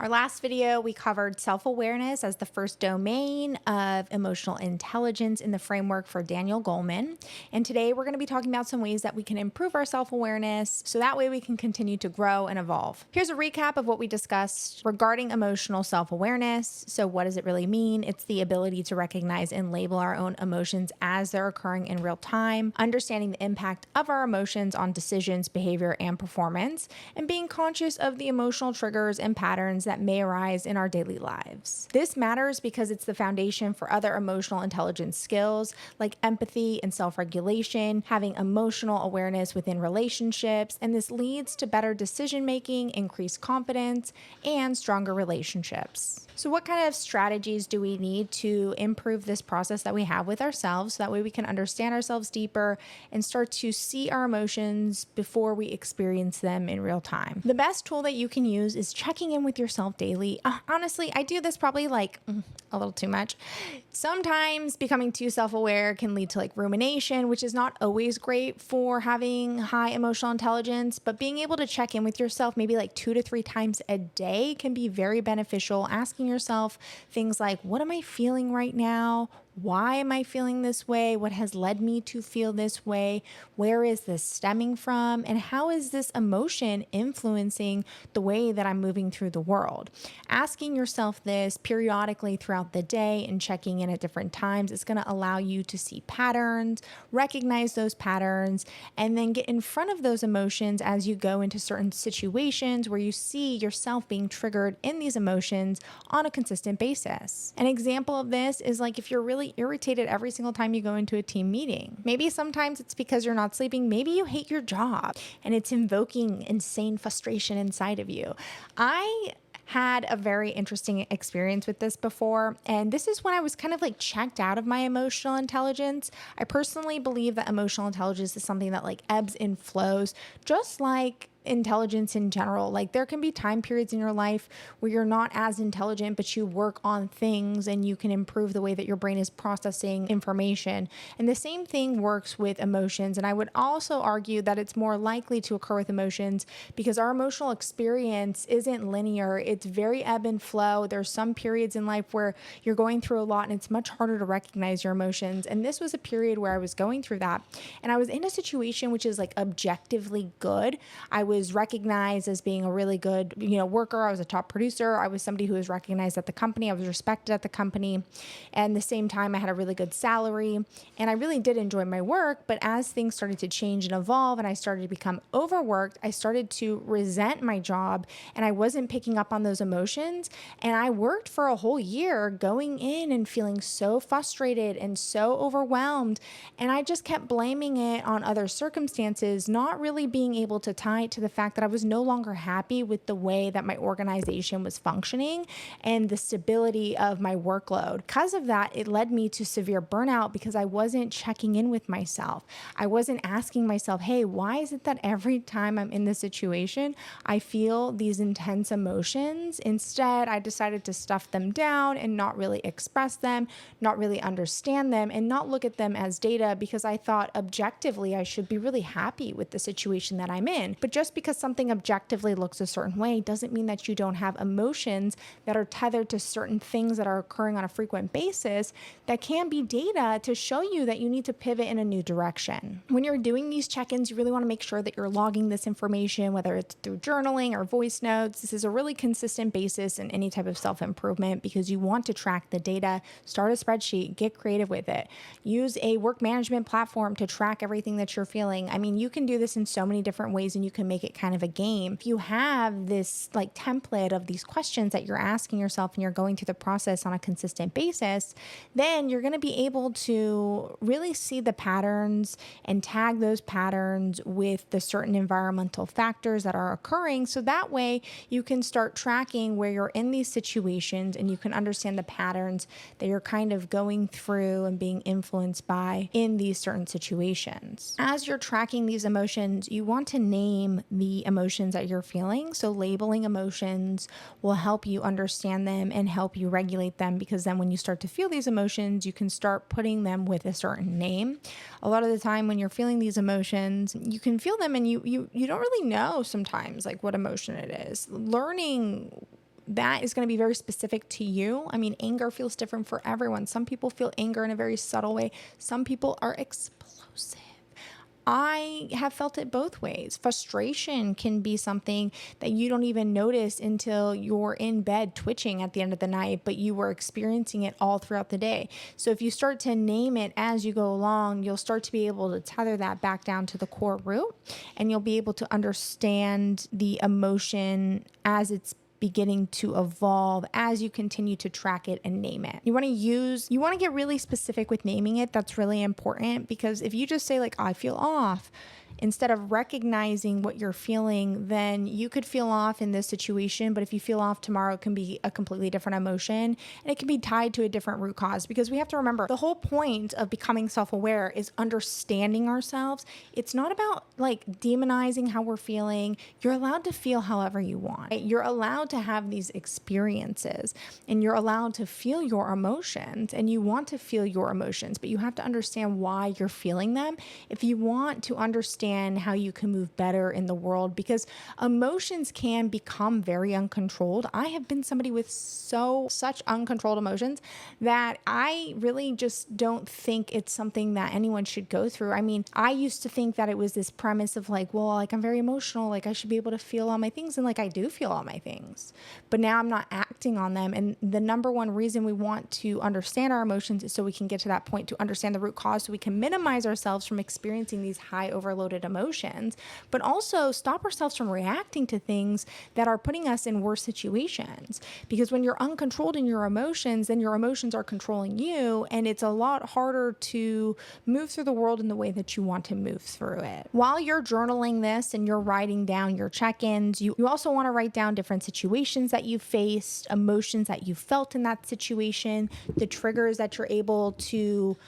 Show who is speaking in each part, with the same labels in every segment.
Speaker 1: Our last video, we covered self-awareness as the first domain of emotional intelligence in the framework for Daniel Goleman. And today we're going to be talking about some ways that we can improve our self-awareness so that way we can continue to grow and evolve. Here's a recap of what we discussed regarding emotional self-awareness. So what does it really mean? It's the ability to recognize and label our own emotions as they're occurring in real time, understanding the impact of our emotions on decisions, behavior, and performance, and being conscious of the emotional triggers and patterns that may arise in our daily lives. This matters because it's the foundation for other emotional intelligence skills like empathy and self-regulation, having emotional awareness within relationships, and this leads to better decision-making, increased confidence, and stronger relationships. So what kind of strategies do we need to improve this process that we have with ourselves so that way we can understand ourselves deeper and start to see our emotions before we experience them in real time? The best tool that you can use is checking in with yourself daily. Honestly, I do this probably a little too much. Sometimes becoming too self-aware can lead to rumination, which is not always great for having high emotional intelligence, but being able to check in with yourself maybe 2 to 3 times a day can be very beneficial. Asking yourself things like, what am I feeling right now? Why am I feeling this way? What has led me to feel this way? Where is this stemming from? And how is this emotion influencing the way that I'm moving through the world? Asking yourself this periodically throughout the day and checking in at different times is going to allow you to see patterns, recognize those patterns, and then get in front of those emotions as you go into certain situations where you see yourself being triggered in these emotions on a consistent basis. An example of this is if you're really irritated every single time you go into a team meeting. Maybe sometimes it's because you're not sleeping. Maybe you hate your job and it's invoking insane frustration inside of you. I had a very interesting experience with this before, and this is when I was kind of checked out of my emotional intelligence. I personally believe that emotional intelligence is something that ebbs and flows, just like intelligence in general. There can be time periods in your life where you're not as intelligent, but you work on things and you can improve the way that your brain is processing information. And the same thing works with emotions. And I would also argue that it's more likely to occur with emotions because our emotional experience isn't linear. It's very ebb and flow. There's some periods in life where you're going through a lot and it's much harder to recognize your emotions. And this was a period where I was going through that. And I was in a situation which is objectively good. I was recognized as being a really good, worker. I was a top producer. I was somebody who was recognized at the company. I was respected at the company. And at the same time, I had a really good salary and I really did enjoy my work. But as things started to change and evolve and I started to become overworked, I started to resent my job and I wasn't picking up on those emotions. And I worked for a whole year going in and feeling so frustrated and so overwhelmed. And I just kept blaming it on other circumstances, not really being able to tie it to the fact that I was no longer happy with the way that my organization was functioning and the stability of my workload. Because of that, it led me to severe burnout because I wasn't checking in with myself. I wasn't asking myself, hey, why is it that every time I'm in this situation, I feel these intense emotions? Instead, I decided to stuff them down and not really express them, not really understand them, and not look at them as data because I thought objectively I should be really happy with the situation that I'm in. But just because something objectively looks a certain way doesn't mean that you don't have emotions that are tethered to certain things that are occurring on a frequent basis that can be data to show you that you need to pivot in a new direction. When you're doing these check-ins, you really want to make sure that you're logging this information, whether it's through journaling or voice notes. This is a really consistent basis in any type of self-improvement because you want to track the data. Start a spreadsheet, get creative with it. Use a work management platform to track everything that you're feeling. I mean, you can do this in so many different ways and you can make it kind of a game. If you have this template of these questions that you're asking yourself and you're going through the process on a consistent basis, then you're going to be able to really see the patterns and tag those patterns with the certain environmental factors that are occurring. So that way you can start tracking where you're in these situations and you can understand the patterns that you're kind of going through and being influenced by in these certain situations. As you're tracking these emotions, you want to name the emotions that you're feeling. So labeling emotions will help you understand them and help you regulate them, because then when you start to feel these emotions, you can start putting them with a certain name. A lot of the time when you're feeling these emotions, you can feel them and you don't really know sometimes what emotion it is. Learning that is going to be very specific to you. I mean, anger feels different for everyone. Some people feel anger in a very subtle way. Some people are explosive. I have felt it both ways. Frustration can be something that you don't even notice until you're in bed twitching at the end of the night, but you were experiencing it all throughout the day. So if you start to name it as you go along, you'll start to be able to tether that back down to the core root, and you'll be able to understand the emotion as it's beginning to evolve as you continue to track it and name it. You want to get really specific with naming it. That's really important, because if you just say like, I feel off, instead of recognizing what you're feeling, then you could feel off in this situation, but if you feel off tomorrow, it can be a completely different emotion, and it can be tied to a different root cause. Because we have to remember, the whole point of becoming self-aware is understanding ourselves. It's not about like demonizing how we're feeling. You're allowed to feel however you want. You're allowed to have these experiences, and you're allowed to feel your emotions, and you want to feel your emotions, but you have to understand why you're feeling them if you want to understand how you can move better in the world, because emotions can become very uncontrolled. I have been somebody with such uncontrolled emotions that I really just don't think it's something that anyone should go through. I mean, I used to think that it was this premise of like, well, like I'm very emotional, like I should be able to feel all my things, and like I do feel all my things, but now I'm not acting on them. And the number one reason we want to understand our emotions is so we can get to that point to understand the root cause, so we can minimize ourselves from experiencing these high overloaded emotions, but also stop ourselves from reacting to things that are putting us in worse situations. Because when you're uncontrolled in your emotions, then your emotions are controlling you, and it's a lot harder to move through the world in the way that you want to move through it. While you're journaling this and you're writing down your check-ins, you also want to write down different situations that you've faced, emotions that you felt in that situation, the triggers that you're able to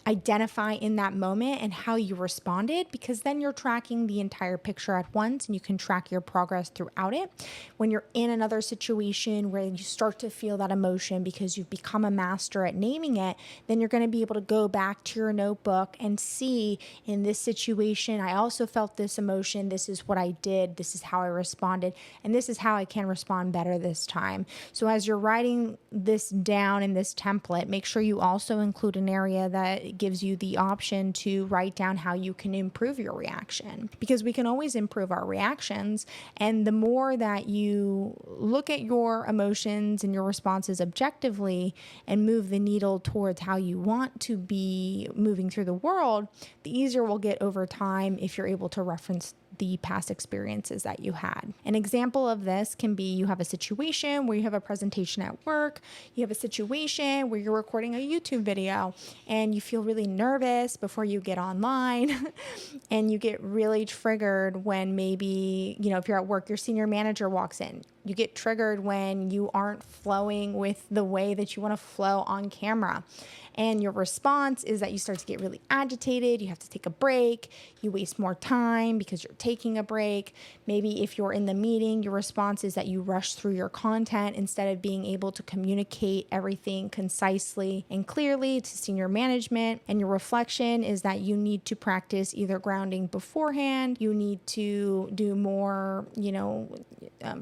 Speaker 1: identify in that moment, and how you responded, because then you're tracking the entire picture at once and you can track your progress throughout it. When you're in another situation where you start to feel that emotion because you've become a master at naming it, then you're going to be able to go back to your notebook and see, in this situation, I also felt this emotion. This is what I did. This is how I responded. And this is how I can respond better this time. So as you're writing this down in this template, make sure you also include an area that gives you the option to write down how you can improve your reaction, because we can always improve our reactions. And the more that you look at your emotions and your responses objectively and move the needle towards how you want to be moving through the world, the easier we'll get over time if you're able to reference the past experiences that you had. An example of this can be, you have a situation where you have a presentation at work, you have a situation where you're recording a YouTube video, and you feel really nervous before you get online and you get really triggered when maybe, if you're at work, your senior manager walks in. You get triggered when you aren't flowing with the way that you want to flow on camera. And your response is that you start to get really agitated. You have to take a break. You waste more time because you're taking a break. Maybe if you're in the meeting, your response is that you rush through your content instead of being able to communicate everything concisely and clearly to senior management. And your reflection is that you need to practice either grounding beforehand. You need to do more,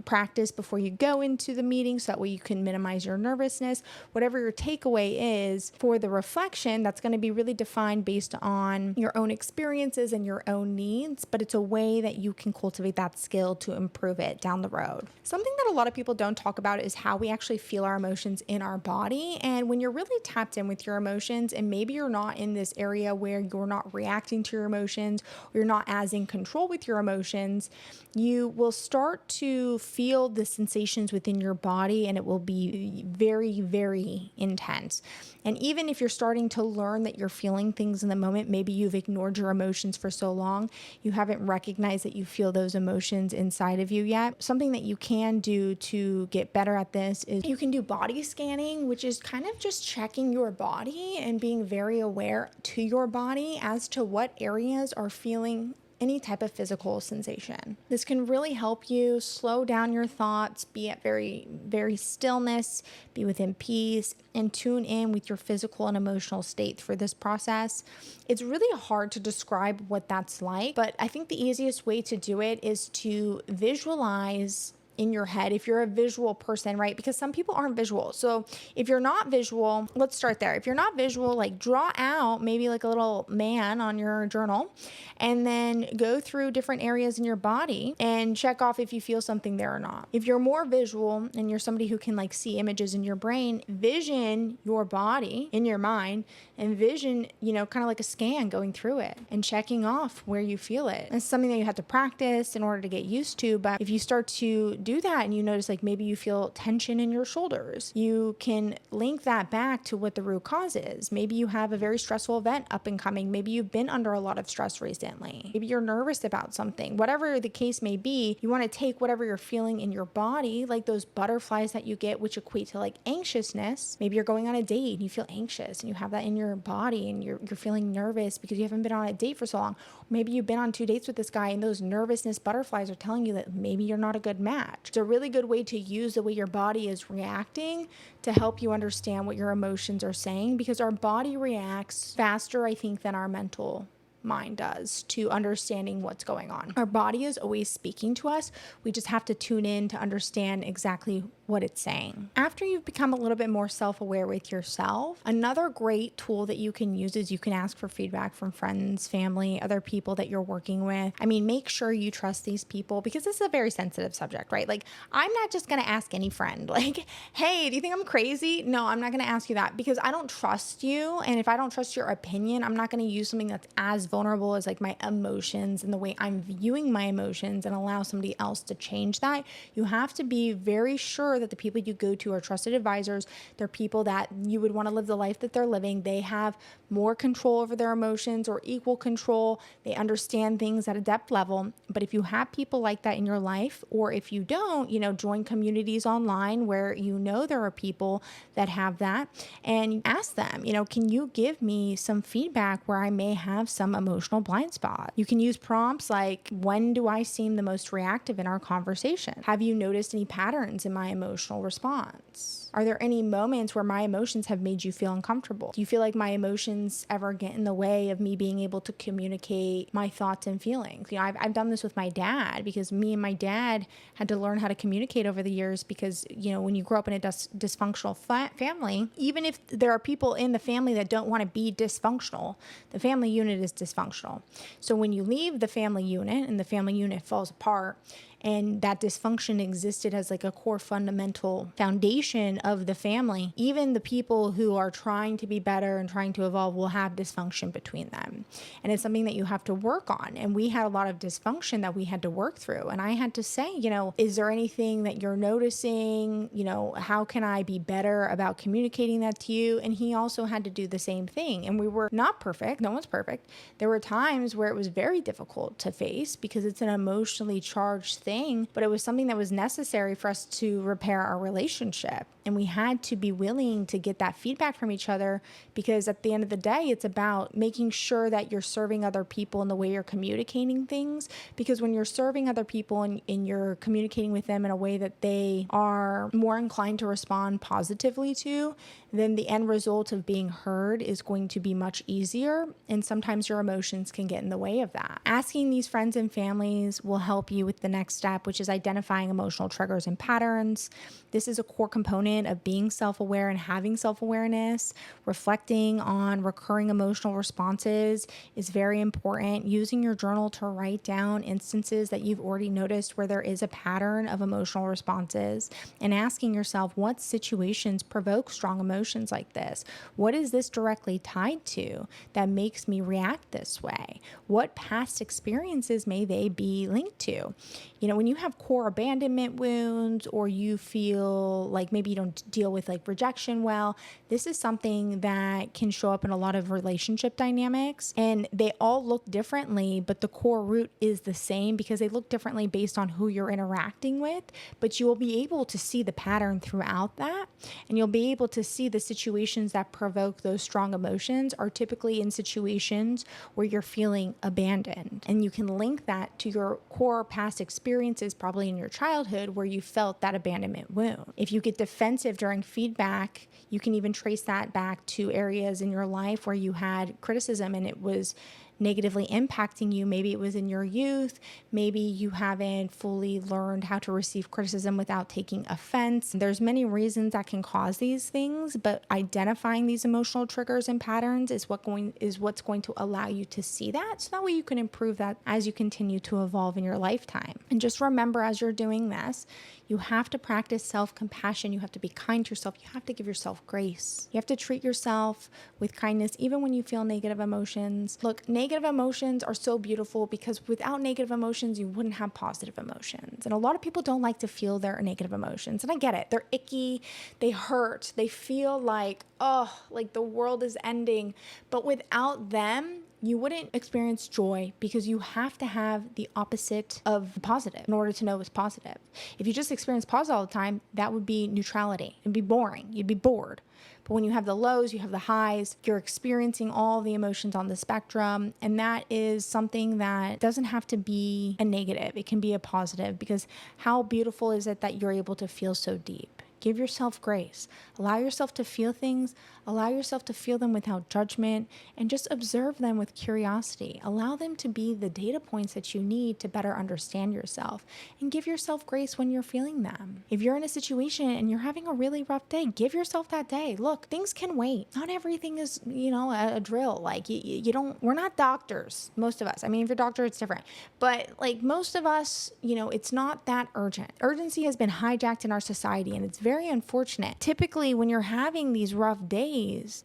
Speaker 1: practice before you go into the meeting, so that way you can minimize your nervousness. Whatever your takeaway is for the reflection, that's going to be really defined based on your own experiences and your own needs, but it's a way that you can cultivate that skill to improve it down the road. Something that a lot of people don't talk about is how we actually feel our emotions in our body. And when you're really tapped in with your emotions, and maybe you're not in this area where you're not reacting to your emotions, or you're not as in control with your emotions, you will start to feel the sensations within your body, and it will be very, very intense. And even if you're starting to learn that you're feeling things in the moment, maybe you've ignored your emotions for so long, you haven't recognized that you feel those emotions inside of you yet. Something that you can do to get better at this is you can do body scanning, which is kind of just checking your body and being very aware to your body as to what areas are feeling any type of physical sensation. This can really help you slow down your thoughts, be at very, very stillness, be within peace, and tune in with your physical and emotional state for this process. It's really hard to describe what that's like, but I think the easiest way to do it is to visualize in your head, if you're a visual person, right? Because some people aren't visual. So if you're not visual, let's start there. If you're not visual, like draw out maybe like a little man on your journal and then go through different areas in your body and check off if you feel something there or not. If you're more visual and you're somebody who can like see images in your brain, vision your body in your mind and vision, kind of like a scan going through it and checking off where you feel it. It's something that you have to practice in order to get used to. But if you start to do that and you notice like maybe you feel tension in your shoulders, you can link that back to what the root cause is. Maybe you have a very stressful event up and coming. Maybe you've been under a lot of stress recently. Maybe you're nervous about something. Whatever the case may be, you want to take whatever you're feeling in your body, like those butterflies that you get, which equate to like anxiousness. Maybe you're going on a date and you feel anxious and you have that in your body and you're feeling nervous because you haven't been on a date for so long. Maybe you've been on 2 dates with this guy and those nervousness butterflies are telling you that maybe you're not a good match. It's a really good way to use the way your body is reacting to help you understand what your emotions are saying, because our body reacts faster, I think, than our mental mind does to understanding what's going on. Our body is always speaking to us. We just have to tune in to understand exactly what it's saying. After you've become a little bit more self-aware with yourself, another great tool that you can use is you can ask for feedback from friends, family, other people that you're working with. I mean, make sure you trust these people because this is a very sensitive subject, right? Like, I'm not just going to ask any friend, like, hey, do you think I'm crazy? No, I'm not going to ask you that because I don't trust you. And if I don't trust your opinion, I'm not going to use something that's as vulnerable as like my emotions and the way I'm viewing my emotions and allow somebody else to change that. You have to be very sure that the people you go to are trusted advisors. They're people that you would want to live the life that they're living. They have more control over their emotions or equal control. They understand things at a depth level. But if you have people like that in your life, or if you don't, join communities online where there are people that have that, and ask them, can you give me some feedback where I may have some emotional blind spot? You can use prompts like, when do I seem the most reactive in our conversation? Have you noticed any patterns in my emotional response? Are there any moments where my emotions have made you feel uncomfortable? Do you feel like my emotions ever get in the way of me being able to communicate my thoughts and feelings? I've done this with my dad because me and my dad had to learn how to communicate over the years because, when you grow up in a dysfunctional family, even if there are people in the family that don't want to be dysfunctional, the family unit is dysfunctional. So when you leave the family unit and the family unit falls apart, and that dysfunction existed as like a core fundamental foundation of the family, even the people who are trying to be better and trying to evolve will have dysfunction between them. And it's something that you have to work on. And we had a lot of dysfunction that we had to work through. And I had to say, is there anything that you're noticing? How can I be better about communicating that to you? And he also had to do the same thing. And we were not perfect. No one's perfect. There were times where it was very difficult to face because it's an emotionally charged thing. But it was something that was necessary for us to repair our relationship. And we had to be willing to get that feedback from each other because at the end of the day, it's about making sure that you're serving other people in the way you're communicating things. Because when you're serving other people and you're communicating with them in a way that they are more inclined to respond positively to, then the end result of being heard is going to be much easier. And sometimes your emotions can get in the way of that. Asking these friends and families will help you with the next step, which is identifying emotional triggers and patterns. This is a core component of being self-aware and having self-awareness. Reflecting on recurring emotional responses is very important. Using your journal to write down instances that you've already noticed where there is a pattern of emotional responses, and asking yourself, what situations provoke strong emotions like this? What is this directly tied to that makes me react this way? What past experiences may they be linked to? When you have core abandonment wounds, or you feel like maybe you don't deal with like rejection well, this is something that can show up in a lot of relationship dynamics, and they all look differently, but the core root is the same because they look differently based on who you're interacting with. But you will be able to see the pattern throughout that, and you'll be able to see the situations that provoke those strong emotions are typically in situations where you're feeling abandoned, and you can link that to your core past experiences, probably in your childhood, where you felt that abandonment wound. If you get defensive during feedback, you can even trace that back to areas in your life where you had criticism and it was negatively impacting you. Maybe it was in your youth. Maybe you haven't fully learned how to receive criticism without taking offense. There's many reasons that can cause these things, but identifying these emotional triggers and patterns is what's going to allow you to see that. So that way you can improve that as you continue to evolve in your lifetime. And just remember, as you're doing this, you have to practice self-compassion. You have to be kind to yourself. You have to give yourself grace. You have to treat yourself with kindness, even when you feel negative emotions. Look, negative emotions are so beautiful because without negative emotions, you wouldn't have positive emotions. And a lot of people don't like to feel their negative emotions. And I get it. They're icky. They hurt. They feel like, oh, like the world is ending. But without them, you wouldn't experience joy because you have to have the opposite of positive in order to know it's positive. If you just experience positive all the time, that would be neutrality. It'd be boring. You'd be bored. But when you have the lows, you have the highs, you're experiencing all the emotions on the spectrum. And that is something that doesn't have to be a negative. It can be a positive, because how beautiful is it that you're able to feel so deep? Give yourself grace. Allow yourself to feel things. Allow yourself to feel them without judgment, and just observe them with curiosity. Allow them to be the data points that you need to better understand yourself, and give yourself grace when you're feeling them. If you're in a situation and you're having a really rough day, give yourself that day. Look, things can wait. Not everything is, a drill. Like we're not doctors, most of us. I mean, if you're a doctor, it's different. But like most of us, it's not that urgent. Urgency has been hijacked in our society, and it's very unfortunate. Typically, when you're having these rough days,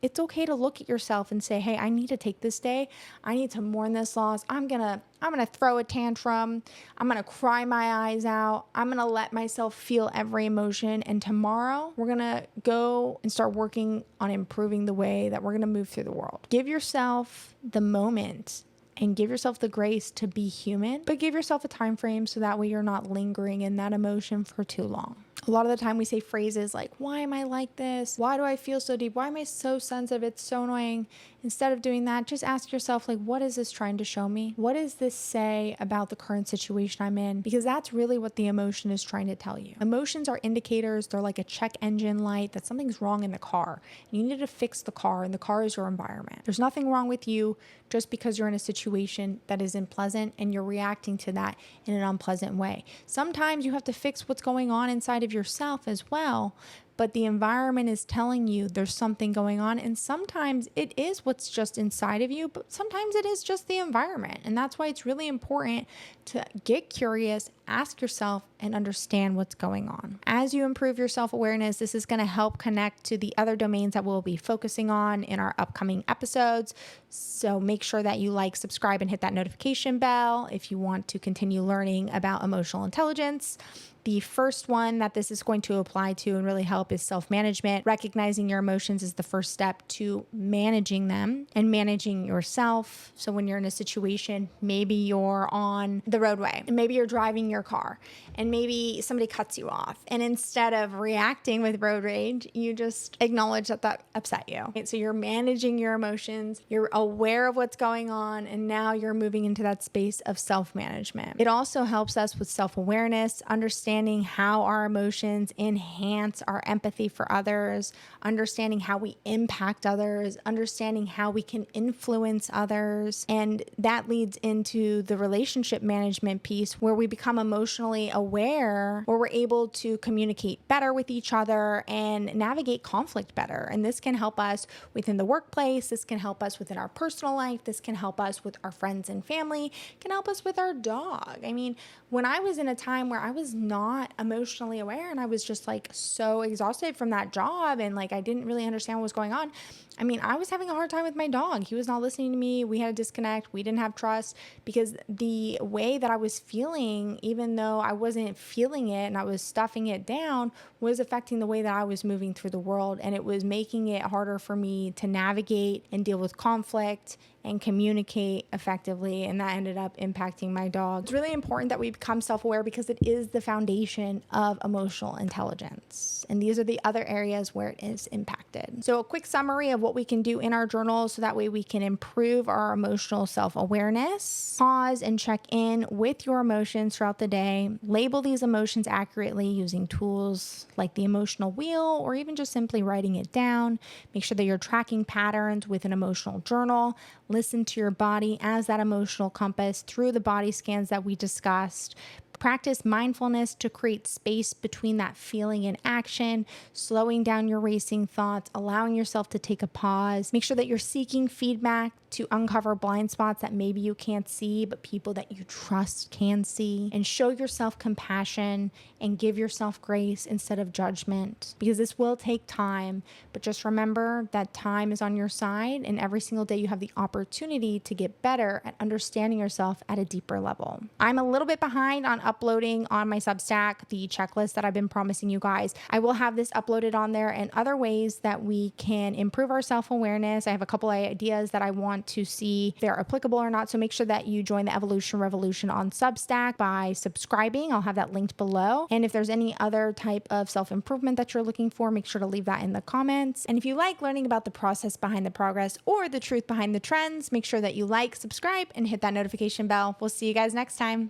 Speaker 1: it's okay to look at yourself and say, hey, I need to take this day. I need to mourn this loss. I'm going to throw a tantrum. I'm going to cry my eyes out. I'm going to let myself feel every emotion. And tomorrow we're going to go and start working on improving the way that we're going to move through the world. Give yourself the moment and give yourself the grace to be human, but give yourself a time frame so that way you're not lingering in that emotion for too long. A lot of the time we say phrases like, why am I like this? Why do I feel so deep? Why am I so sensitive? It's so annoying. Instead of doing that, just ask yourself, like, what is this trying to show me? What does this say about the current situation I'm in? Because that's really what the emotion is trying to tell you. Emotions are indicators. They're like a check engine light that something's wrong in the car. You need to fix the car, and the car is your environment. There's nothing wrong with you just because you're in a situation that is unpleasant and you're reacting to that in an unpleasant way. Sometimes you have to fix what's going on inside of yourself as well, but the environment is telling you there's something going on. And sometimes it is what's just inside of you, but sometimes it is just the environment. And that's why it's really important to get curious, ask yourself, and understand what's going on. As you improve your self-awareness, this is going to help connect to the other domains that we'll be focusing on in our upcoming episodes. So make sure that you like, subscribe, and hit that notification bell if you want to continue learning about emotional intelligence. The first one that this is going to apply to and really help is self-management. Recognizing your emotions is the first step to managing them and managing yourself. So when you're in a situation, maybe you're on the roadway and maybe you're driving your car and maybe somebody cuts you off. And instead of reacting with road rage, you just acknowledge that that upset you. Okay, so you're managing your emotions, you're aware of what's going on, and now you're moving into that space of self-management. It also helps us with self-awareness, understanding how our emotions enhance our empathy for others, understanding how we impact others, understanding how we can influence others. And that leads into the relationship management piece, where we become emotionally aware, where we're able to communicate better with each other and navigate conflict better. And this can help us within the workplace. This can help us within our personal life. This can help us with our friends and family. It can help us with our dog. I mean, when I was in a time where I was not emotionally aware and I was just like so exhausted from that job and like I didn't really understand what was going on, I mean, I was having a hard time with my dog. He was not listening to me. We had a disconnect. We didn't have trust because the way that I was feeling, even though I wasn't feeling it and I was stuffing it down, was affecting the way that I was moving through the world. And it was making it harder for me to navigate and deal with conflict and communicate effectively. And that ended up impacting my dog. It's really important that we become self-aware because it is the foundation of emotional intelligence. And these are the other areas where it is impacted. So a quick summary of what we can do in our journal so that way we can improve our emotional self-awareness. Pause and check in with your emotions throughout the day. Label these emotions accurately using tools like the emotional wheel or even just simply writing it down. Make sure that you're tracking patterns with an emotional journal. Listen to your body as that emotional compass through the body scans that we discussed. Practice mindfulness to create space between that feeling and action, slowing down your racing thoughts, allowing yourself to take a pause. Make sure that you're seeking feedback to uncover blind spots that maybe you can't see, but people that you trust can see. And show yourself compassion and give yourself grace instead of judgment, because this will take time. But just remember that time is on your side, and every single day you have the opportunity to get better at understanding yourself at a deeper level. I'm a little bit behind on uploading on my Substack the checklist that I've been promising you guys. I will have this uploaded on there, and other ways that we can improve our self-awareness. I have a couple of ideas that I want to see if they're applicable or not. So make sure that you join the Evolution Revolution on Substack by subscribing. I'll have that linked below. And if there's any other type of self-improvement that you're looking for, make sure to leave that in the comments. And if you like learning about the process behind the progress or the truth behind the trends, make sure that you like, subscribe, and hit that notification bell. We'll see you guys next time.